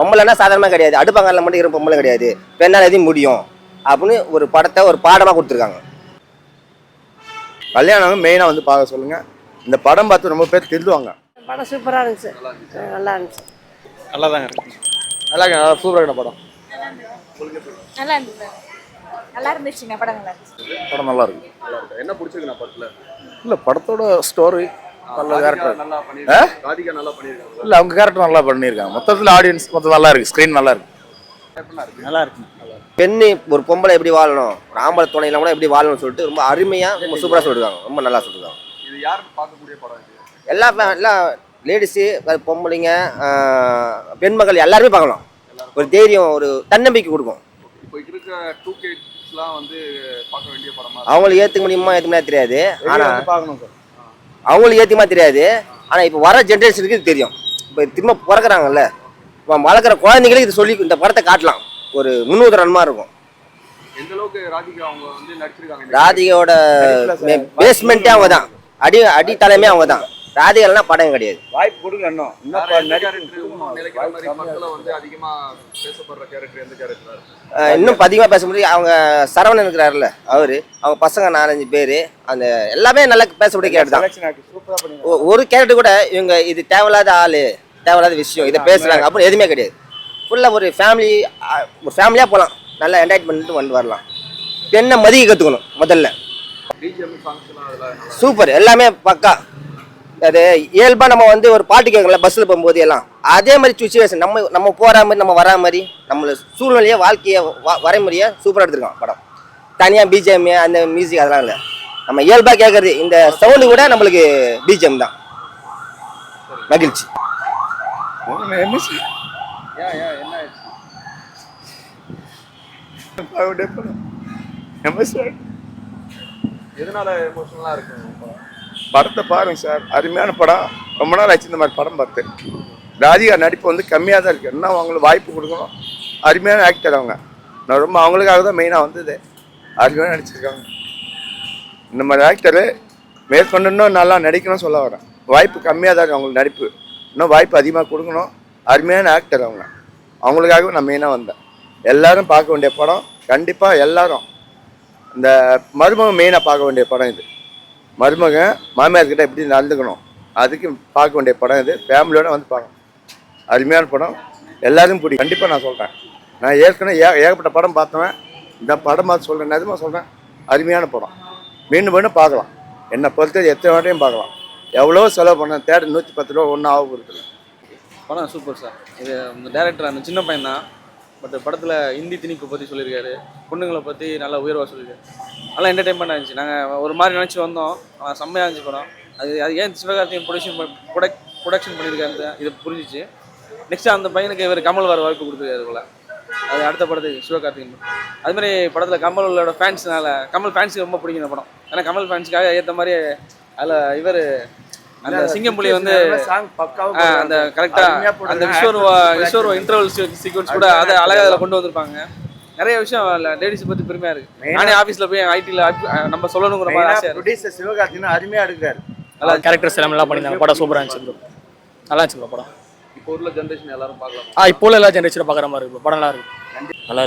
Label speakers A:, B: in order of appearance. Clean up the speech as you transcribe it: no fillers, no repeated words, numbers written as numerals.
A: பொம்பளைன்னா சாதாரணமாக கிடையாது, அடுப்பாங்கல்ல மட்டும் இருக்கிற பொம்பளை கிடையாது, பெண்ணால் எதையும் முடியும் அப்படின்னு ஒரு படத்தை ஒரு பாடமாக கொடுத்துருக்காங்க.
B: கல்யாணம் மெயினாக வந்து பார்க்க சொல்லுங்கள். இந்த படம் பார்த்து ரொம்ப பேர் திருந்துவாங்க.
C: படம் சூப்பராக இருந்துச்சு, நல்லா இருந்துச்சு.
B: நல்லா தாங்க இருக்கு, நல்லா சூப்பராக இருக்க படம்.
D: நல்லா இருந்துச்சு, நல்லா இருந்துச்சுங்க. படம் நல்லா இருந்துச்சு.
B: படம் நல்லா இருக்கு.
E: என்ன பிடிச்சிருக்கு நான் படத்துல?
B: இல்லை படத்தோட ஸ்டோரி நல்ல கேரக்டர்.
E: நல்லா பண்ணிருக்காங்க, ராதிகா நல்லா பண்ணிருக்காங்க.
B: இல்லை அவங்க கேரக்டர் நல்லா பண்ணியிருக்காங்க. மொத்தத்தில் ஆடியன்ஸ் மொத்தம் நல்லா இருக்கு, ஸ்க்ரீன் நல்லா இருக்கு. நல்லா இருக்கு.
A: பெண்ணு ஒரு பொம்பளை எப்படி வாழணும், ஆம்பளை துணையெல்லாம் கூட எப்படி வாழணும்னு சொல்லிட்டு ரொம்ப அருமையாக ரொம்ப சூப்பராக சொல்லியிருக்காங்க, ரொம்ப நல்லா சொல்லியிருக்காங்க.
E: இது யாருக்கு பார்க்கக்கூடிய படம் இது?
A: எல்லா லேடிஸு, பொம்பளைங்க, பெண்மகள் எல்லாருமே பார்க்கலாம். ஒரு தைரியம், ஒரு தன்னம்பிக்கை கொடுக்கும்.
E: இப்போ இருக்கிற 2K கிட்ஸ்லாம் வந்து பார்க்க வேண்டிய படமா?
A: அவங்களுக்கு ஏற்றுக்க முடியுமா ஏற்றுக்க தெரியாது, ஆனால்
B: பார்க்கணும் சார்.
A: அவங்களுக்கு ஏற்றுமா தெரியாது, ஆனால் இப்போ வர ஜென்ரேஷனுக்கு இது தெரியும். இப்போ திரும்ப பிறக்கிறாங்கல்ல, இப்போ வளர்க்குற குழந்தைங்களுக்கு இது சொல்லி இந்த படத்தை காட்டலாம், ஒரு முன்னுதாரணமாக இருக்கும்.
E: எந்த அளவுக்கு ராதிகா அவங்க வந்து நடிச்சிருக்காங்க?
A: ராதிகாவோட பேஸ்மெண்ட்டே அவங்க தான், அடி தலைமே அவங்க தான். ராதிகாலாம் படம் கிடையாது.
B: வாய்ப்பு கொடுங்க. இன்னும்
E: நினைக்கிற மாதிரி மக்களை வந்து அதிகமா பேசப்படுற கேரக்டர் எந்த கேரக்டர்?
A: இன்னும் அதிகமாக பேச முடியும். அவங்க சரவணன் இருக்கிறாருல்ல, அவங்க பசங்க 4-5 பேர், அந்த எல்லாமே நல்லா பேசக்கூடிய கேரக்டர் தான். ஒரு கேரக்டர் கூட இவங்க இது தேவையில்லாத ஆள், தேவையில்லாத விஷயம் இதை பேசுகிறாங்க அப்படின்னு எதுவுமே கிடையாது. ஃபுல்லாக ஒரு ஃபேமிலியாக போகலாம், நல்லா என்ஜாய் பண்ணிட்டு வந்து வரலாம். பெண்ணை மதிக்க கற்றுக்கணும் முதல்ல. சூப்பர், எல்லாமே பக்கா. அது இயல்பாக நம்ம வந்து ஒரு பாட்டு கேட்கல பஸ்ஸில் போகும்போது எல்லாம் அதே மாதிரி சுச்சுவேஷன், நம்ம போகிற மாதிரி நம்ம வரா மாதிரி நம்மளை சூழ்நிலையை வாழ்க்கையை வரைமுறையை சூப்பராக எடுத்துருக்கோம் படம். தனியாக பிஜிஎம் அந்த மியூசிக் அதெல்லாம் இல்லை, நம்ம இயல்பாக கேட்குறது இந்த சவுண்டு கூட நம்மளுக்கு பிஜிஎம் தான். மகிழ்ச்சி.
E: எதனால எமோஷனலா இருக்கு
B: படத்தை பாருங்க சார், அருமையான படம். ரொம்ப நாள் ஆச்சு இந்த மாதிரி படம் பார்த்து. ராதிகா நடிப்பு வந்து கம்மியாக தான் இருக்குது, இன்னும் அவங்களுக்கு வாய்ப்பு கொடுக்கணும். அருமையான ஆக்டர் அவங்க, நான் ரொம்ப அவங்களுக்காக தான் மெயினாக வந்தது. அருமையாக நடிச்சிருக்காங்க. இந்த மாதிரி ஆக்டரு மேற்கொண்டு இன்னும் நல்லா நடிக்கணும்னு சொல்ல வரேன். வாய்ப்பு கம்மியாக தான் இருக்குது அவங்களுக்கு நடிப்பு, இன்னும் வாய்ப்பு அதிகமாக கொடுக்கணும். அருமையான ஆக்டர் அவங்க, அவங்களுக்காகவே நான் மெயினாக வந்தேன். எல்லோரும் பார்க்க வேண்டிய படம் கண்டிப்பாக. எல்லாரும் இந்த மருமகன் மெயினாக பார்க்க வேண்டிய படம் இது. மருமகன் மாமியார்கிட்ட எப்படி நடந்துக்கணும் அதுக்கு பார்க்க வேண்டிய படம் இது. ஃபேமிலியோடு வந்து பார்க்கணும். அருமையான படம், எல்லாரும் பிடிக்கும் கண்டிப்பாக. நான் சொல்கிறேன், நான் ஏற்கனவே ஏகப்பட்ட படம் பார்த்தவன். இந்த படம் பார்த்து சொல்கிறேன், நிஜமாக சொல்கிறேன், அருமையான படம். மீண்டும் மீண்டும் பார்க்கலாம். என்னை பொறுத்தது எத்தனை வாட்டியும் பார்க்கலாம். எவ்வளோ செலவு பண்ணேன், தேட்டர் 110 ரூபா ஒன்றும் ஆக போகிறது.
F: படம் சூப்பர் சார். இது இந்த டேரக்டர் அந்த சின்ன பையன் தான், பட் படத்தில் இந்தி திணிப்பை பற்றி சொல்லியிருக்காரு, பொண்ணுங்களை பற்றி நல்லா உயர்வாக சொல்லியிருக்காரு. நல்லா என்டர்டைன்மெண்ட்டாக இருந்துச்சு. நாங்கள் ஒரு மாதிரி நினச்சி வந்தோம், செம்மையாக இருந்துச்சு படம். அது ஏன் சிவகார்த்திகேயன் ப்ரொடக்ஷன் பண்ணியிருக்காரு இது புரிஞ்சிச்சு. நெக்ஸ்ட்டு அந்த பையனுக்கு இவர் கமல் வர வாய்ப்பு கொடுத்துருக்காரு போல். அது அடுத்த படத்துக்கு சிவகார்த்திகேயன். அதுமாதிரி படத்தில் கமலோட ஃபேன்ஸ்னால, கமல் ஃபேன்ஸுக்கு ரொம்ப பிடிக்கும் இந்த படம். ஏன்னா கமல் ஃபேன்ஸுக்காக ஏற்ற மாதிரி அதில் இவர் அந்த சிங்கம்புலி வந்து அந்த கரெக்டாக அந்த விஸ்வர்வா இன்டர்வல் சீக்வன்ஸ் கூட அதை அழகாக அதில் கொண்டு வந்திருப்பாங்க. நிறைய விஷயம் லேடிஸை பற்றி பெருமையாக இருக்குது. நானே ஆஃபீஸில் போய் ஐடியில் நம்ம சொல்லணுங்கிற மாதிரி ஆசையாக இருக்குது.
B: சிவகார்த்திகேயன் அருமையாக எடுக்கிறாரு.
G: நல்லா கேரக்டர்ஸ் எல்லாம் நல்லா பண்ணியிருந்தாங்க. படம் சூப்பராக இருந்துச்சு ப்ரோ, நல்லா இருந்துச்சு ப்ரோ படம்.
E: இப்போ உள்ள ஜென்ரேஷன் எல்லாரும் பார்க்கலாம்.
G: இப்போ உள்ள எல்லா ஜென்ரேஷனும் பார்க்குற மாதிரி இருக்கு, படம் நல்லா இருக்கு. நல்லா